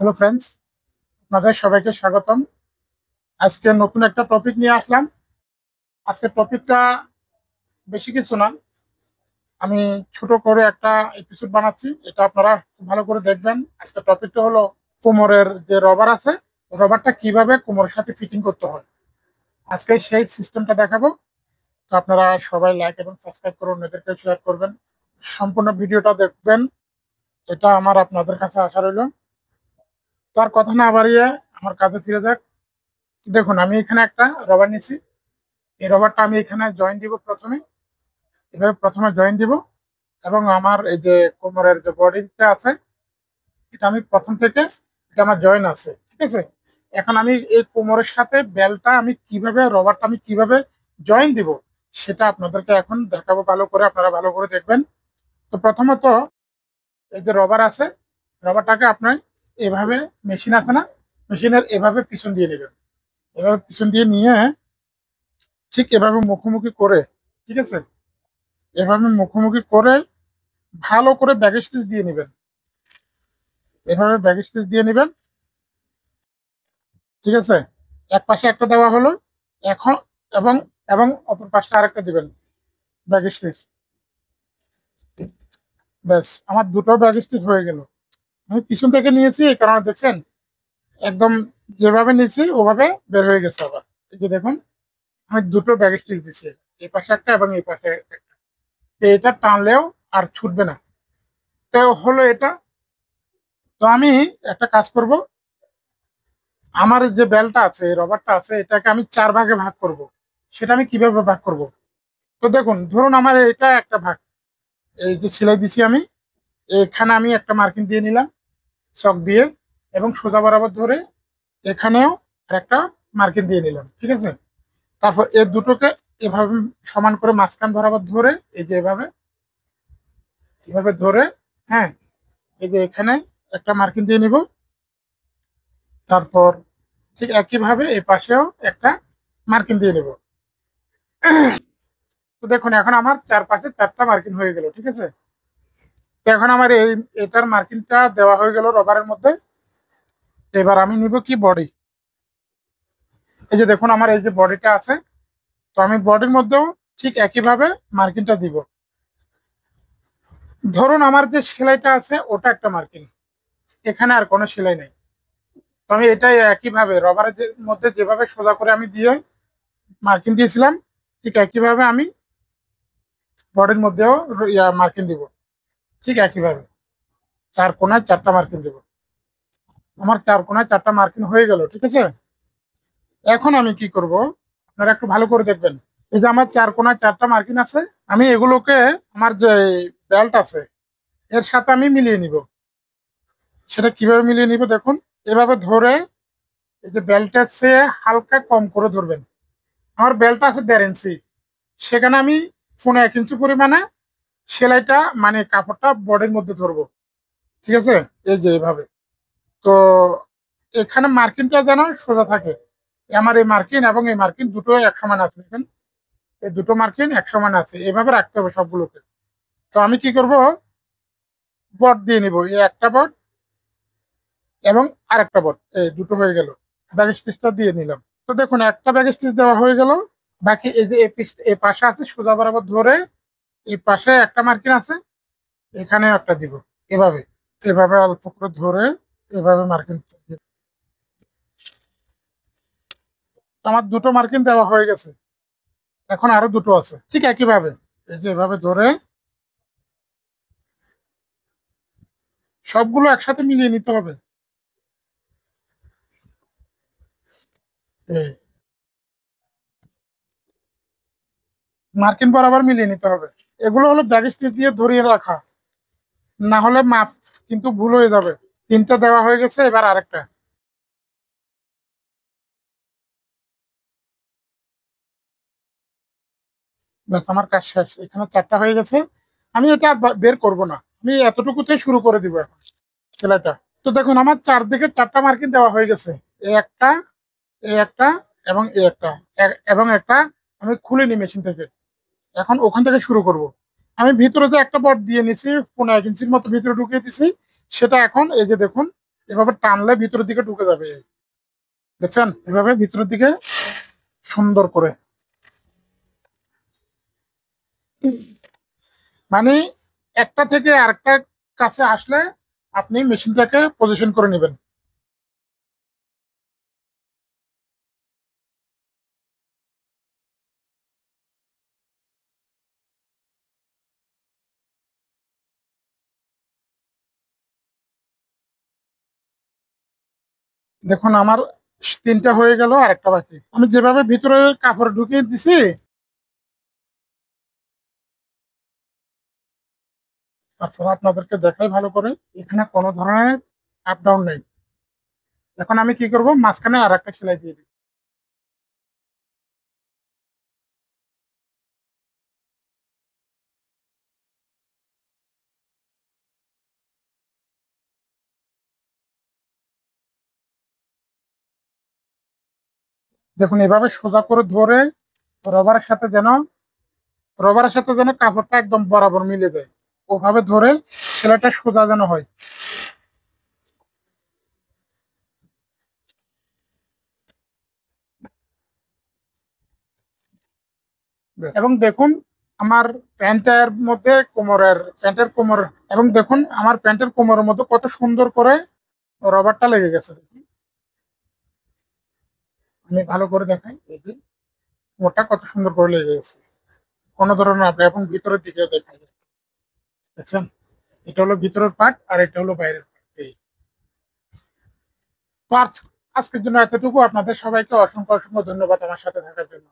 Hello friends, আপনাদের সবাইকে স্বাগতম। আজকে নতুন একটা টপিক নিয়ে আসলাম। আজকের টপিকটা বেশি কিছু না, আমি ছোট করে একটা এপিসোড বানাচ্ছি, এটা আপনারা খুব ভালো করে দেখবেন। আজকের টপিকটা হলো কোমরের যে রবার আছে, রবারটা কিভাবে কোমরের সাথে ফিটিং করতে হয়। আজকে সেই সিস্টেমটা দেখাবো। তো আপনারা সবাই লাইক এবং সাবস্ক্রাইব করুন, এদেরকে শেয়ার করবেন, সম্পূর্ণ ভিডিওটা দেখবেন, এটা আমার আপনাদের কাছে আশা রইল। তার কথা না বাড়িয়ে আমার কাজে ফিরে যাক। দেখুন, আমি এখানে একটা রবার নিয়েছি। এই রবারটা আমি এখানে জয়েন দিব প্রথমে, এভাবে প্রথমে জয়েন দিব। এবং আমার এই যে কোমরের যে বডিটা আছে, এটা আমি প্রথম থেকে, এটা আমার জয়েন আছে, ঠিক আছে। এখন আমি এই কোমরের সাথে বেলটা আমি কিভাবে, রবারটা আমি কিভাবে জয়েন দিব, সেটা আপনাদেরকে এখন দেখাবো ভালো করে, আপনারা ভালো করে দেখবেন। তো প্রথমত, এই যে রবার আছে, রবারটাকে আপনার এভাবে, মেশিন আছে না, মেশিনের এভাবে পিছন দিয়ে নেবেন। এভাবে পিছন দিয়ে নিয়ে ঠিক এভাবে মুখোমুখি করে, ঠিক আছে, এভাবে মুখোমুখি করে ভালো করে ব্যাক স্টিচ দিয়ে নেবেন। এভাবে ব্যাক স্টিচ দিয়ে নেবেন, ঠিক আছে। এক পাশে একটা দেওয়া হলো, এখন এবং এবং অপর পাশে আরেকটা দিবেন ব্যাক স্টিচ। ব্যাস, আমার দুটো ব্যাক স্টিচ হয়ে গেল। আমি পিছন থেকে নিয়েছি, এই কারণে দেখছেন একদম যেভাবে নিয়েছি ওভাবে বের হয়ে গেছে। আবার এই যে দেখুন, আমি দুটো ব্যাক স্টিচ দিচ্ছি, এই পাশে একটা এবং এই পাশে একটা। তো এটা টানলেও আর ছুটবে না। তো হলো এটা। তো আমি একটা কাজ করব, আমার যে বেলটা আছে, এই রবারটা আছে, এটাকে আমি চার ভাগে ভাগ করব। সেটা আমি কিভাবে ভাগ করব? তো দেখুন, ধরুন আমার এটা একটা ভাগ, এই যে সেলাই দিছি আমি, এখানে আমি একটা মার্কিং দিয়ে নিলাম চক দিয়ে, এবং সোজা বরাবর ধরে এখানেও একটা মার্কিং দিয়ে নিলাম, ঠিক আছে। তারপর এই দুটোকে এভাবে সমান করে মাঝখান বরাবর ধরে, এই যে এভাবে, এভাবে ধরে, হ্যাঁ, এই যে এখানে একটা মার্কিং দিয়ে নিব। তারপর ঠিক একইভাবে এই পাশেও একটা মার্কিং দিয়ে নেব। তো দেখুন, এখন আমার চারপাশে চারটা মার্কিং হয়ে গেল, ঠিক আছে। তো এখন আমার এটার মার্কিংটা দেওয়া হয়ে গেল রবারের মধ্যে। এবার আমি নিব কি, বডি। এই যে দেখুন, আমার এই যে বডিটা আছে, তো আমি বডির মধ্যেও ঠিক একইভাবে মার্কিংটা দিব। ধরুন আমার যে সেলাইটা আছে ওটা একটা মার্কিং, এখানে আর কোনো সেলাই নেই। তো আমি এটাই একইভাবে রবারের মধ্যে যেভাবে সোজা করে আমি দিয়ে মার্কিং দিয়েছিলাম, ঠিক একইভাবে আমি বডির মধ্যেও মার্কিং দিব, ঠিক একইভাবে চার কোনায় চারটা মার্কিং দিব। আমার চার কোনায় চারটা মার্কিং হয়ে গেল, ঠিক আছে। এখন আমি কি করব, আপনারা একটু ভালো করে দেখবেন। এই যে আমার চার কোনায় চারটা মার্কিং আছে, আমি এগুলোকে আমার যে বেল্ট আছে এর সাথে আমি মিলিয়ে নিব। সেটা কিভাবে মিলিয়ে নিব, দেখুন, এভাবে ধরে, এই যে বেল্টের চেয়ে হালকা কম করে ধরবেন। আমার বেল্টটা আছে 1.5 ইঞ্চি, সেখানে আমি 1.5 ইঞ্চি পরিমাণে সেলাইটা, মানে কাপড়টা বডির মধ্যে ধরবো, ঠিক আছে। এই যে এভাবে। তো এখানে মার্কিংটা যেন সোজা থাকে। আমার এই মার্কিন এবং এই মার্কিন দুটো এক সমান আছে, দেখেন, এই দুটো মার্কিন এক সমান আছে, এভাবে রাখতে হবে সবগুলোকে। তো আমি কি করব, বট দিয়ে নিব, এই একটা বট এবং আরেকটা বট, এই দুটো হয়ে গেল। ব্যাক স্টিচটা দিয়ে নিলাম। তো দেখুন, একটা ব্যাক স্টিচ দেওয়া হয়ে গেল। বাকি এই যে এই পাশে আছে, সোজা বরাবর ধরে এই পাশে একটা মার্কিন আছে, এখানে একটা দিব, এভাবে, এভাবে অল্প করে ধরে এভাবে মার্কিন দিব। তো আমার দুটো মার্কিন দেওয়া হয়ে গেছে, এখন আরো দুটো আছে, ঠিক একইভাবে এই যে এভাবে ধরে সবগুলো একসাথে মিলিয়ে নিতে হবে। এই মার্কিন বরাবর মিলিয়ে নিতে হবে। এগুলো হলো ব্যাগ স্টিচ দিয়ে ধরিয়ে রাখা, না হলে মাপ কিন্তু ভুল হয়ে যাবে। তিনটা দেওয়া হয়ে গেছে, এবার আরেকটা। ব্যাস, আমার কাজ শেষ, এখানে চারটা হয়ে গেছে। আমি এটা আর বের করব না, আমি এতটুকুতে শুরু করে দিব এখন সেলাইটা। তো দেখুন, আমার চারদিকে চারটা মার্কিন দেওয়া হয়ে গেছে, এই একটা, এই একটা এবং এই একটা, এবং একটা আমি খুলিনি মেশিন থেকে। এখন ওখান থেকে শুরু করব। আমি ভিতরে যে একটা বট দিয়ে নিছি, 1.5 ইঞ্চির মতো ভিতরে ঢুকিয়ে দিছি, সেটা এখন এই যে দেখুন, এভাবে টানলে ভিতরের দিকে ঢুকে যাবে। দেখছেন, এভাবে ভিতরের দিকে সুন্দর করে, মানে একটা থেকে আরেকটা কাছে আসলে আপনি মেশিনটাকে পজিশন করে নেবেন। দেখুন আমার তিনটা হয়ে গেল, আরেকটা বাকি। আমি যেভাবে ভিতরে কাপড় ঢুকিয়ে দিছি, তারপর আপনাদেরকে দেখাই ভালো করে, এখানে কোনো ধরনের আপ ডাউন নেই। এখন আমি কি করব, মাঝখানে আর একটা সেলাই দিয়ে দিই। দেখুন এভাবে সোজা করে ধরে রবারের সাথে যেন কাপড়টা একদম বরাবর মিলে যায়, ওভাবে ধরে সেলাইটা সোজা যেন হয়। এবং দেখুন আমার প্যান্টের কোমর, এবং দেখুন আমার প্যান্টের কোমরের মধ্যে কত সুন্দর করে রবারটা লেগে গেছে। দেখুন আমি ভালো করে দেখাই, এই যে কোমরটা কত সুন্দর করে লেগে গেছে, কোনো ধরনের আপনি এখন ভিতরের দিকে দেখাই, দেখছেন? এটা হলো ভিতরের পার্ট আর এটা হলো বাইরের পার্ট। এই তো আজকের জন্য এতটুকু। আপনাদের সবাইকে অসংখ্য অসংখ্য ধন্যবাদ আমার সাথে থাকার জন্য।